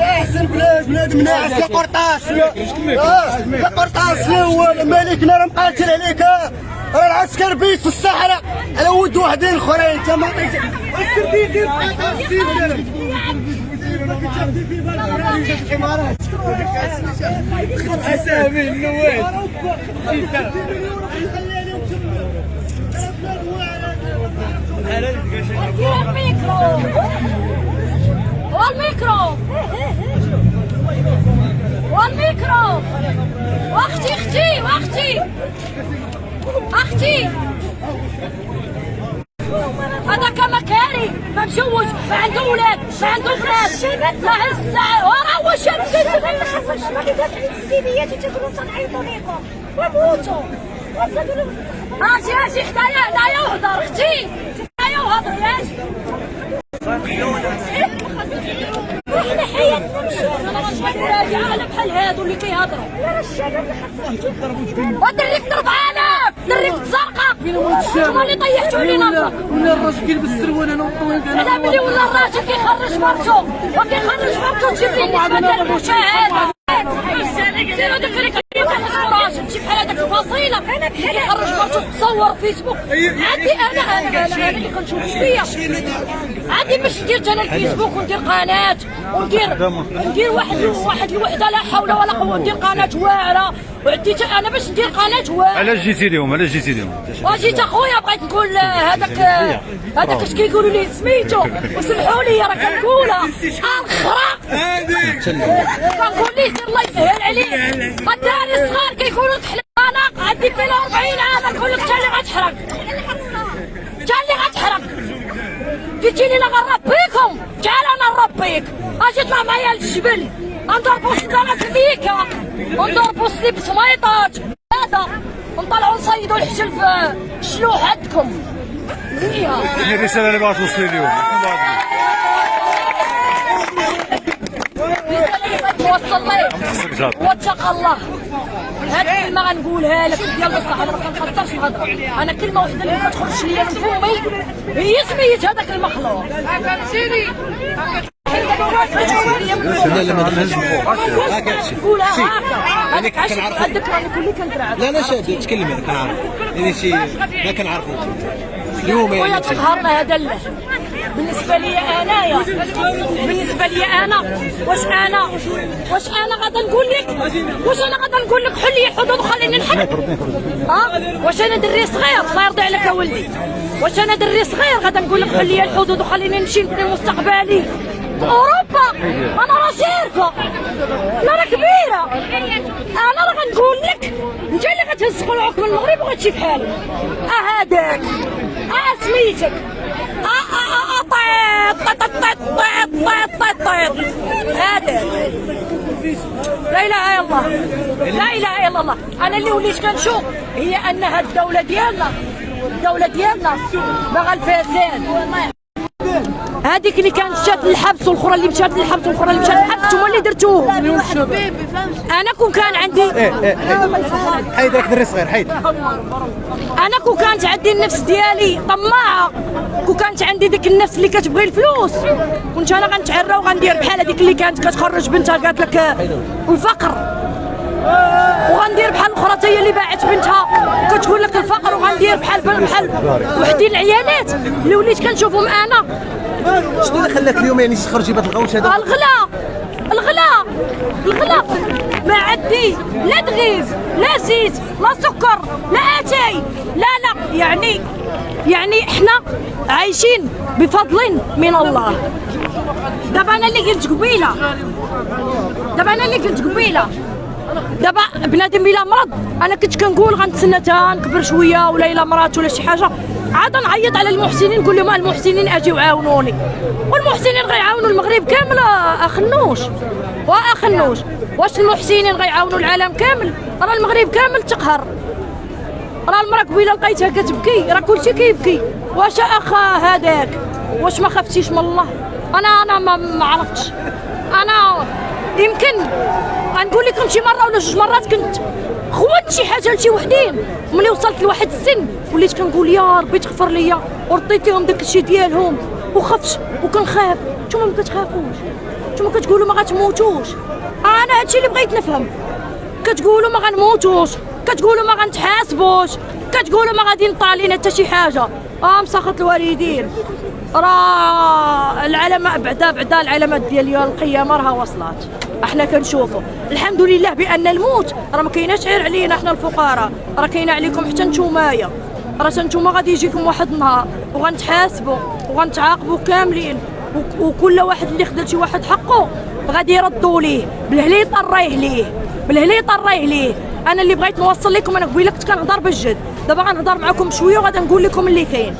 احسن بلاد مناعش يا قرطاس يا قرطاس هو مالكنا راه مقاتل عليك العسكر بيت في الصحراء على ود واحدين اخرين انت ما السردين ديال قرطاس الامارات حسابي النواد والميكرو والميكرو واختي هذا كمكاري متزوج ما عنده ولاد ما عنده بنات لا الساعه وراه واش اللي خاصك ما كيدير السيديات تيقولوا تنعيطوا ليكم وموتوا اجي حدايا هنايا وهضر اختي حدايا وهضر اجي احنا حياتنا مشينا على بحال هادو اللي كيهضروا لا الشباب اللي خاصهم ودريك 4000 دريك الزرقاء هما اللي طيحتوا علينا ولا الراجل كيلبس السروال انا والطويل انا ملي ولا الراجل كيخرج مرتو وكيخرج مرتو تجيب لي نسبه ديال المشاهده سيروا داك اللي كيخرج راجل شي بحال هذاك الفصيله كيخرج مرتو تصور فيسبوك عندي انا اللي كنشوف فيا عندي باش ندير انا الفيسبوك وندير قناه وندير واحد الوحده لا حول ولا قوه ندير قناه واعره وعديت انا باش ندير قناه واعره. علاش جيتي اليوم وجيت اخويا بغيت نقول هذاك اش كيقولوا لي سميتو وسمحوا لي راه كنقولها الخرا كنقول ليه الله يسهل عليك الدراري الصغار كيقولوا تحلقانه عندي 42 عام نقول لك انت اللي غتحرق قلتي لي لا غنربيكم تعال انا نربيك اجي طلع معايا للجبل نضربوا صدامات الميكا ونضربوا سليب سميطات هذا ونطلعوا نصيدوا الحجل في الشلوح عندكم شنو الرساله اللي بغات توصلي اليوم؟ توصل لي واتقى الله هاد الكلمه غنقولها لك ديال بصح انا ما كنخسرش نهضر انا كلمه وحده اللي ما كتخرجش ليا من فمي هي سميت هذاك المخلوق فهمتيني لا ما تهز قولها هكا هذاك كنعرفك راني كلي كندرع لا شاد تكلمي انا كنعرف يعني شي ما كنعرفو اليوم خويا تقهرنا هذا له بالنسبه لي انايا واش انا غادا نقول لك حل لي الحدود وخليني نحرق واش انا دري صغير الله يرضي عليك يا ولدي واش انا دري صغير غادا نقول لك حل لي الحدود وخليني نمشي نبني مستقبلي اوروبا انا راه شارفه انا راه كبيره انا راه غنقول لك انت اللي غتهز قلعك من المغرب وغتمشي بحالك هذاك سميتك هذا لا اله الا الله انا اللي وليت كنشوف هي ان هاد الدوله ديالنا باغا الفساد هذيك اللي كانت مشات للحبس والاخرى اللي مشات للحبس نتوما اللي درتوه انا كون كان عندي حيد راك دري صغير حيد انا كون كانت عندي النفس ديالي طماعه كون كانت عندي ديك النفس اللي كتبغي الفلوس كنت انا غنتعرى وغندير بحال هذيك اللي كانت كتخرج بنتها قالت لك الفقر وغندير بحال الاخرى هي اللي باعت بنتها كتقول لك الفقر وغندير بحال وحدين العيالات اللي وليت كنشوفهم انا. شنو اللي خلاك اليوم يعني تخرجي بهذا الغوش هذا؟ الغلا ما عندي لا دغيز لا زيت لا سكر لا اتاي لا يعني احنا عايشين بفضل من الله. دابا انا اللي قلت قبيله دابا بنادم بلا مرض انا كنت كنقول غنتسنى تا نكبر شويه ولا الا مرات ولا شي حاجه عاد نعيط على المحسنين نقول لهم المحسنين اجيو عاونوني والمحسنين غيعاونوا المغرب كامل واخنوش واش المحسنين غيعاونوا العالم كامل؟ راه المغرب كامل تقهر راه المراه قبيله لقيتها كتبكي راه كلشي كيبكي واش اخا هذاك واش ما خفتيش من الله؟ انا ما عرفتش انا يمكن غنقول لكم شي مره ولا جوج مرات كنت خوت شي حاجه لشي وحدين ملي وصلت لواحد السن وليت كنقول يا ربي تغفر ليا ورديت لهم داك الشيء ديالهم وخفتش وكنخاف. نتوما ما كتخافوش، نتوما كتقولوا ما غتموتوش. انا هادشي اللي بغيت نفهم. كتقولوا ما غنموتوش، كتقولوا ما غنتحاسبوش، كتقولوا ما غادي نطلع لينا حتى شي حاجه. مسخط الوالدين. راه العلامه بعدا العلامات ديال يوم القيامه راه وصلت. احنا كنشوفوا الحمد لله بان الموت راه ما كايناش غير علينا احنا الفقراء، راه كاينه عليكم حتى نتومايا. راه نتوما غادي يجيكم واحد النهار وغنتحاسبوا وغنتعاقبوا كاملين، وكل واحد اللي خدل شي واحد حقه غادي يردوا ليه بالهلي طريه ليه، بالهلي طريه ليه. انا اللي بغيت نوصل لكم، انا قبيله كنت كنهضر بالجد، دابا غنهضر معكم شويه وغادي نقول لكم اللي كاين.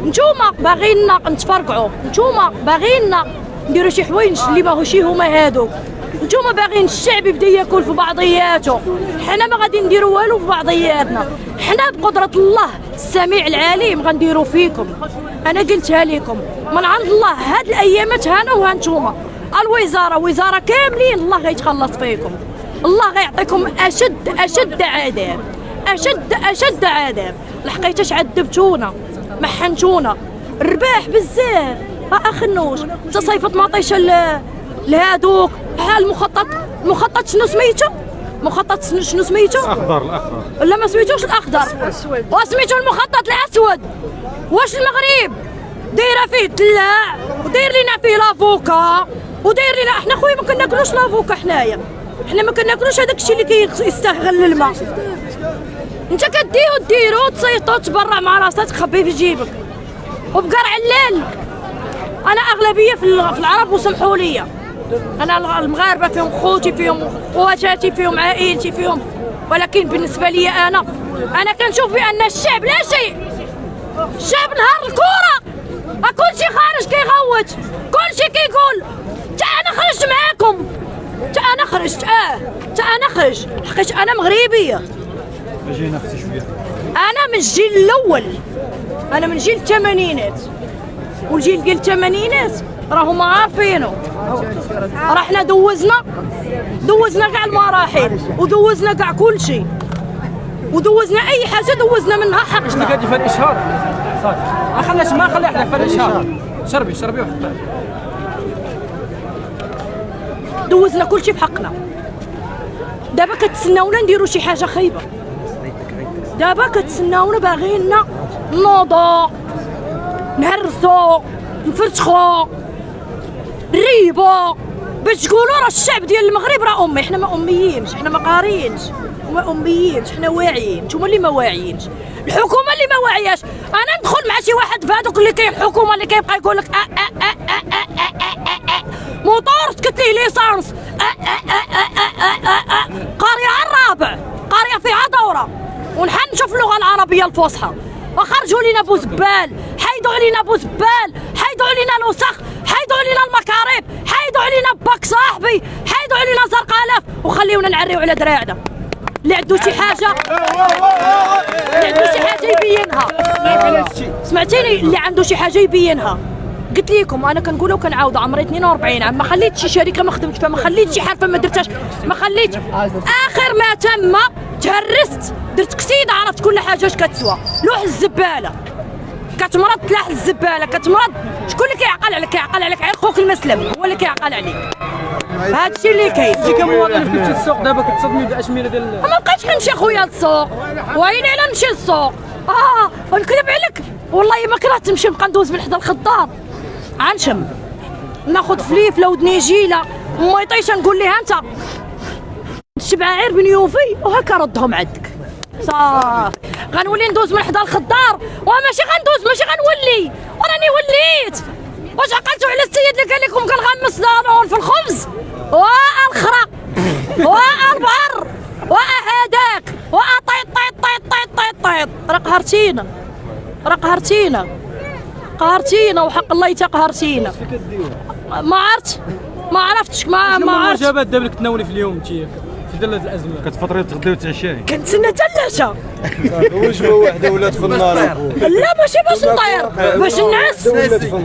نتوما باغينا نتفرقعوا، نتوما باغينا نديروا شي حوايج اللي ماهوشي هما هادوك، نتوما باغيين الشعب يبدا ياكل في بعضياته. حنا ما غادي نديروا والو في بعضياتنا، حنا بقدره الله السميع العليم غنديروا فيكم. انا قلتها لكم من عند الله، هاد الايامات هانا وهانتوما الوزاره وزاره كاملين الله غيتخلص فيكم، الله غيعطيكم اشد عذاب، اشد عذاب. لحقيتاش عذبتونا، محنتونا، الرباح بزاف. اخنوش تصيفط مطيشه لهادوك بحال المخطط شنو سميتو؟ مخطط شنو سميتو؟ الاخضر لا ما سميتوش الاخضر، وسميتو المخطط الاسود. واش المغرب دايره فيه الدلاع وداير لينا فيه لافوكا وداير لينا احنا خويا ما كناكلوش لافوكا، حنايا حنا ما كناكلوش هذاك الشيء اللي كيستغل الماء. انت ديرو تصيطو تبرع مع راسك تخبيه في جيبك وبقرع الليل. انا اغلبيه في العرب وسمحوا لي، انا المغاربه فيهم خوتي فيهم خواتاتي فيهم عائلتي فيهم، ولكن بالنسبه لي انا كنشوف بان الشعب لا شيء. الشعب نهار الكره كلشي خارج كيغوت، كلشي كيقول تا انا خرجت معاكم، تا انا خرجت انا خرجت حقيت انا مغربيه. جينا اختي شويه. انا من الجيل الاول، انا من جيل الثمانينات، والجيل ديال الثمانينات راهم عارفينه. راه حنا دوزنا كاع المراحل ودوزنا كاع كل شيء، ودوزنا اي حاجه دوزنا منها حق. شنو قاعد يفرق الاشهار صافي ما خلي احد يفرق الاشهار. شربي وحطي. دوزنا كل شيء بحقنا. دابا كتسناونا نديروا شي حاجه خايبه، دابا كتسناونا باغينا نوضو نهرسو نفرتخو نريبو باش تقولوا راه الشعب ديال المغرب راه امي. حنا ما اميينش، حنا ما قاريينش، ما اميينش، حنا واعيين. نتوما اللي ما واعيينش، الحكومه اللي ما واعياش. انا ندخل مع شي واحد بهذوك اللي كاين الحكومه اللي كيبقى يقول لك موطور سكت ليه ليسانس قاريه الرابع، قاريه فيها دوره، ونحن نشوف اللغه العربيه الفصحى. وخرجوا لينا بوزبال، حيدوا علينا بوزبال، حيدوا علينا الوسخ، حيدوا علينا المكاريب، حيدوا علينا باك صاحبي، حيدوا علينا زرقالاف، وخليونا نعريو على دراعنا. اللي عنده شي حاجه يبينها. سمعتيني؟ اللي عنده شي حاجه يبينها. قلت لكم انا كنقولها وكنعاود، عمري 42 عام ما خليت شي شركه ما خدمت فيها، ما خليت شي حرفه ما درتهاش، ما خليت. اخر ما تم تهرست، درت قصيده عرفت كل حاجه اش كتسوى. لوح الزباله كتمرض، تلاح الزباله كتمرض، شكون اللي كيعقل عليك؟ كيعقل عليك غير خوك المسلم هو اللي كيعقل عليك. هادشي اللي كاين. انت كمواطن كنتي للسوق دابا كتصدمي بالاشمله ديال ما بقيتش نمشي خويا للسوق، ويلي على نمشي للسوق. ونكذب عليك والله ما كرهت نمشي نبقى ندوز من حدا الخضار عنشم، ناخذ فليفله ودنيجيله وميطيشه نقول ليها انت الشبعاعير بن يوفي وهكا ردهم عندك صافي. غنولي ندوز من حدا الخضار وماشي غندوز، ماشي غنولي وراني وليت. واش عقلتوا على السيد اللي قال لكم كنغمس دانون في الخبز؟ الخرا البعر هذاك طيط. قهرتينا وحق الله قهرتينا. ما عرفتش ما عرفتش. الموجبات دابا اللي كتناولي في اليوم انت في ظل الازمه؟ كتفطري تغداي وتعشاي؟ كنتسنى حتى العشاء. وجبه واحده ولات في النار. لا ماشي باش نطير، باش نعس.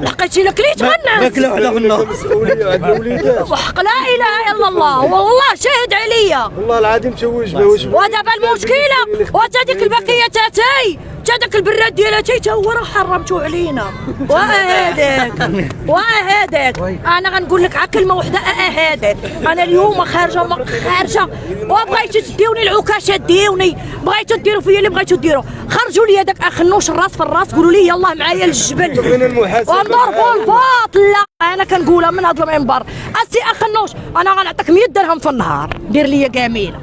لقيتي الا كليت غنعس. ماكله وحده في النار. مسؤوليه عند الوليدات. وحق لا اله الا الله، والله شاهد عليا. والله العظيم تا وجبه. ودابا المشكله وتا ديك البقيه تاتاي جا داك البراد ديالاتي تا هو راه حرمتو علينا. وهذاك انا غنقول لك على كلمه وحده. هذاك انا اليوم خارجه وبغيتو تديوني العكاشه ديوني، بغيتو ديروا فيا اللي بغيتو ديروا. خرجوا لي هذاك اخنوش الراس في الراس، قولوا لي يلاه معايا للجبل ونضربوا الباط. لا انا كنقولها من هذا المنبر، اسي اخنوش انا غنعطيك 100 درهم في النهار دير لي جميله.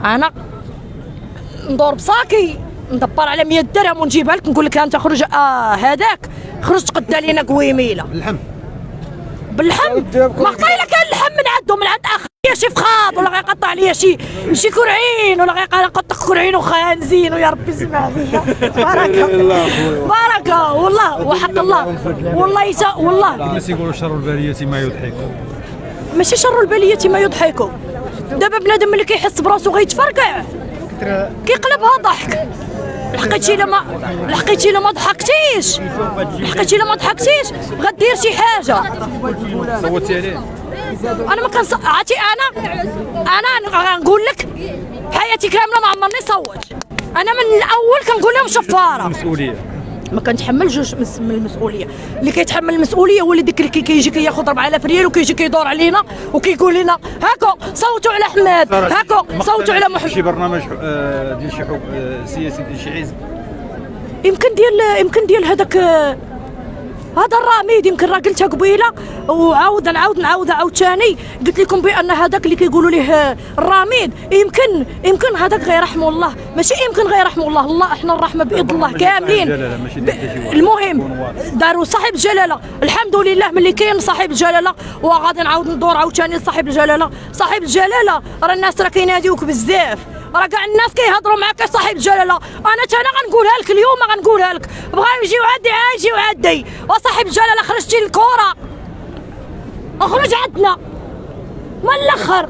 انا ندور بصاكي ندبر على 100 درهم ونجيبها لك، نقول لك انت خرج. هذاك خرج تقدى لينا قويميله باللحم. ما قطايله كان اللحم من عند اخويا شي فخاط، ولا غيقطع ليا شي كرعين، ولا غيقطع كرعين وخانزين. ويا ربي سمع فيا بارك والله وحق الله والله الناس يقولوا شر البلية ما يضحك. ماشي شر البلية ما يضحكوا. دابا بنادم ملي كيحس براسو غيتفرقع كيقلبها ضحك. لحقيتي الا ما ضحكتيش غدير شي حاجه. صوتي عليه. انا ما عرفتي انا غنقول لك حياتي كامله ما عمرني صوت. انا من الاول كنقول لهم شفاره مسؤوليه. ما كنتحمل جوج من المسؤوليه. اللي كيتحمل المسؤوليه هو اللي ديك اللي كيجي كياخذ 4000 ريال وكيجي كيدور علينا وكيقول لنا هاكا صوتوا على احمد، هاكا صوتوا على محمد. شي برنامج ديال شي حكم سياسي ديال شي حزب يمكن ديال هذاك هذا الراميد. يمكن راه قلتها قبيله نعاود ثاني. قلت لكم بان هذاك اللي كيقولوا ليه الراميد يمكن هذاك غيرحمه الله. ماشي يمكن غيرحمه الله احنا الرحمه باذن الله كاملين. المهم داروا صاحب الجلاله. الحمد لله ملي كاين صاحب الجلاله، وغادي نعاود ندور عاوتاني لصاحب الجلاله. صاحب الجلاله راه الناس راه كيناديوك بزاف، راه كاع الناس كيهضروا معاك صاحب الجلاله. انا غنقولها لك اليوم، غنقولها لك. بغاو يجيو عادي وصاحب الجلاله خرجتي للكره اخرج عندنا من الاخر.